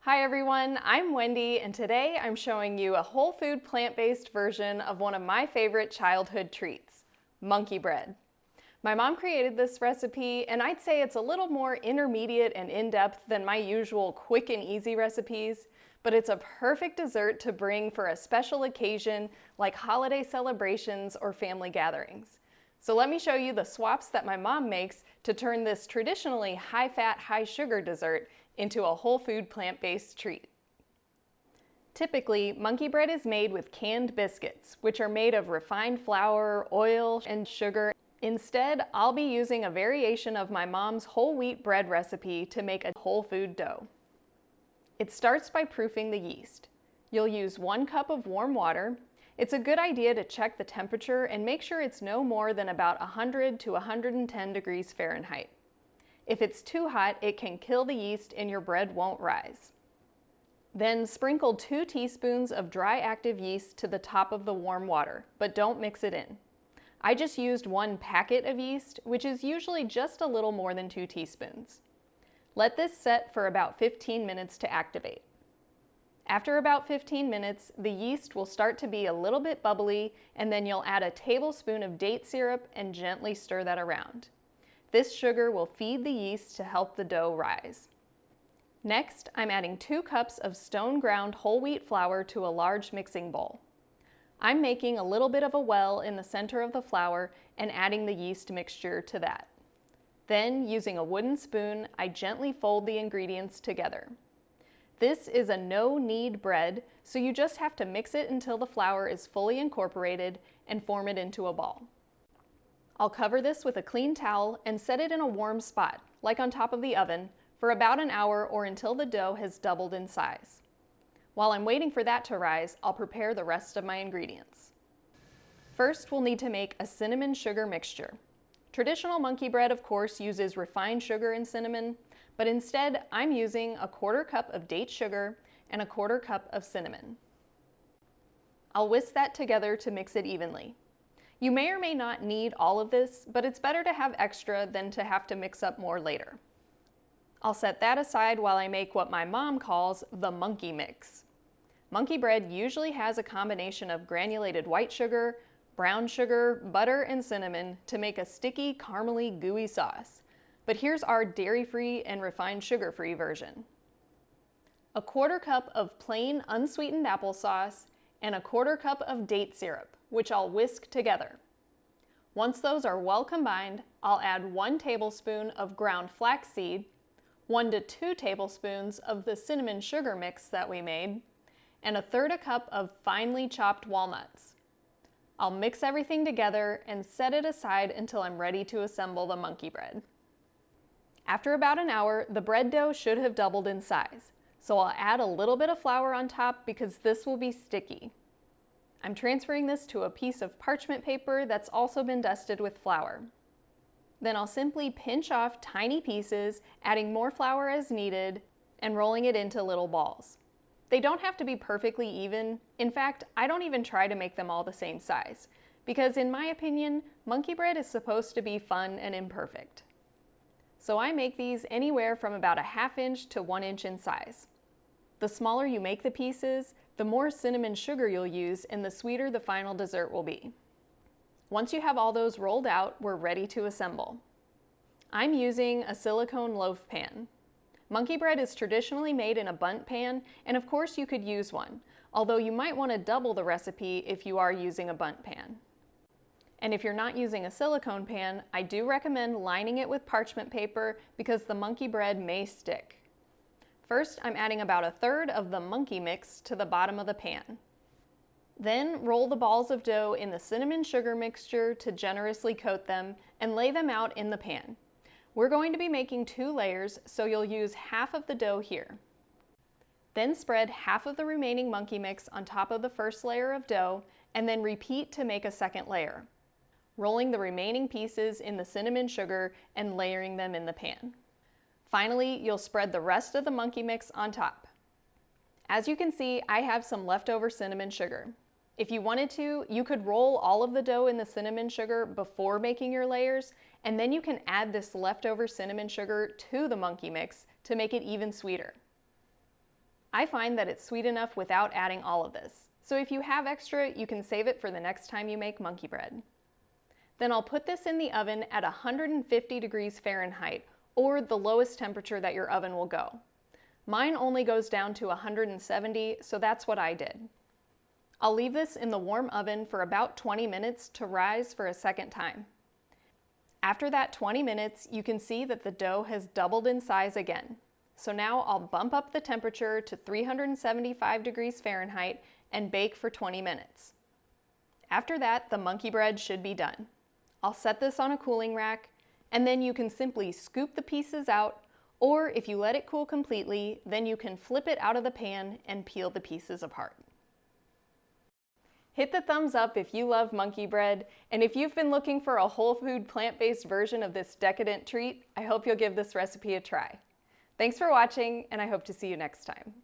Hi everyone, I'm Wendy and today I'm showing you a whole food plant-based version of one of my favorite childhood treats, monkey bread. My mom created this recipe and I'd say it's a little more intermediate and in-depth than my usual quick and easy recipes, but it's a perfect dessert to bring for a special occasion like holiday celebrations or family gatherings. So let me show you the swaps that my mom makes to turn this traditionally high-fat, high-sugar dessert into a whole food plant-based treat. Typically, monkey bread is made with canned biscuits, which are made of refined flour, oil, and sugar. Instead, I'll be using a variation of my mom's whole wheat bread recipe to make a whole food dough. It starts by proofing the yeast. You'll use 1 cup of warm water. It's a good idea to check the temperature and make sure it's no more than about 100 to 110 degrees Fahrenheit. If it's too hot, it can kill the yeast and your bread won't rise. Then sprinkle 2 teaspoons of dry active yeast to the top of the warm water, but don't mix it in. I just used 1 packet of yeast, which is usually just a little more than 2 teaspoons. Let this set for about 15 minutes to activate. After about 15 minutes, the yeast will start to be a little bit bubbly, and then you'll add a tablespoon of date syrup and gently stir that around. This sugar will feed the yeast to help the dough rise. Next, I'm adding 2 cups of stone ground whole wheat flour to a large mixing bowl. I'm making a little bit of a well in the center of the flour and adding the yeast mixture to that. Then, using a wooden spoon, I gently fold the ingredients together. This is a no-knead bread, so you just have to mix it until the flour is fully incorporated and form it into a ball. I'll cover this with a clean towel and set it in a warm spot, like on top of the oven, for about an hour or until the dough has doubled in size. While I'm waiting for that to rise, I'll prepare the rest of my ingredients. First, we'll need to make a cinnamon sugar mixture. Traditional monkey bread, of course, uses refined sugar and cinnamon, but instead I'm using a 1/4 cup of date sugar and a 1/4 cup of cinnamon. I'll whisk that together to mix it evenly. You may or may not need all of this, but it's better to have extra than to have to mix up more later. I'll set that aside while I make what my mom calls the monkey mix. Monkey bread usually has a combination of granulated white sugar, brown sugar, butter, and cinnamon to make a sticky, caramely, gooey sauce. But here's our dairy-free and refined sugar-free version. A 1/4 cup of plain unsweetened applesauce and a 1/4 cup of date syrup, which I'll whisk together. Once those are well combined, I'll add 1 tablespoon of ground flaxseed, 1 to 2 tablespoons of the cinnamon sugar mix that we made, and 1/3 cup of finely chopped walnuts. I'll mix everything together and set it aside until I'm ready to assemble the monkey bread. After about an hour, the bread dough should have doubled in size, so I'll add a little bit of flour on top because this will be sticky. I'm transferring this to a piece of parchment paper that's also been dusted with flour. Then I'll simply pinch off tiny pieces, adding more flour as needed, and rolling it into little balls. They don't have to be perfectly even. In fact, I don't even try to make them all the same size, because in my opinion, monkey bread is supposed to be fun and imperfect. So I make these anywhere from about a 1/2 inch to 1 inch in size. The smaller you make the pieces, the more cinnamon sugar you'll use and the sweeter the final dessert will be. Once you have all those rolled out, we're ready to assemble. I'm using a silicone loaf pan. Monkey bread is traditionally made in a bundt pan, and of course you could use one, although you might want to double the recipe if you are using a bundt pan. And if you're not using a silicone pan, I do recommend lining it with parchment paper because the monkey bread may stick. First, I'm adding about 1/3 of the monkey mix to the bottom of the pan. Then roll the balls of dough in the cinnamon sugar mixture to generously coat them and lay them out in the pan. We're going to be making 2 layers, so you'll use half of the dough here. Then spread half of the remaining monkey mix on top of the first layer of dough and then repeat to make a second layer, rolling the remaining pieces in the cinnamon sugar and layering them in the pan. Finally, you'll spread the rest of the monkey mix on top. As you can see, I have some leftover cinnamon sugar. If you wanted to, you could roll all of the dough in the cinnamon sugar before making your layers, and then you can add this leftover cinnamon sugar to the monkey mix to make it even sweeter. I find that it's sweet enough without adding all of this. So if you have extra, you can save it for the next time you make monkey bread. Then I'll put this in the oven at 150 degrees Fahrenheit, or the lowest temperature that your oven will go. Mine only goes down to 170, so that's what I did. I'll leave this in the warm oven for about 20 minutes to rise for a second time. After that 20 minutes, you can see that the dough has doubled in size again. So now I'll bump up the temperature to 375 degrees Fahrenheit and bake for 20 minutes. After that, the monkey bread should be done. I'll set this on a cooling rack, and then you can simply scoop the pieces out, or if you let it cool completely, then you can flip it out of the pan and peel the pieces apart. Hit the thumbs up if you love monkey bread, and if you've been looking for a whole food plant-based version of this decadent treat, I hope you'll give this recipe a try. Thanks for watching, and I hope to see you next time.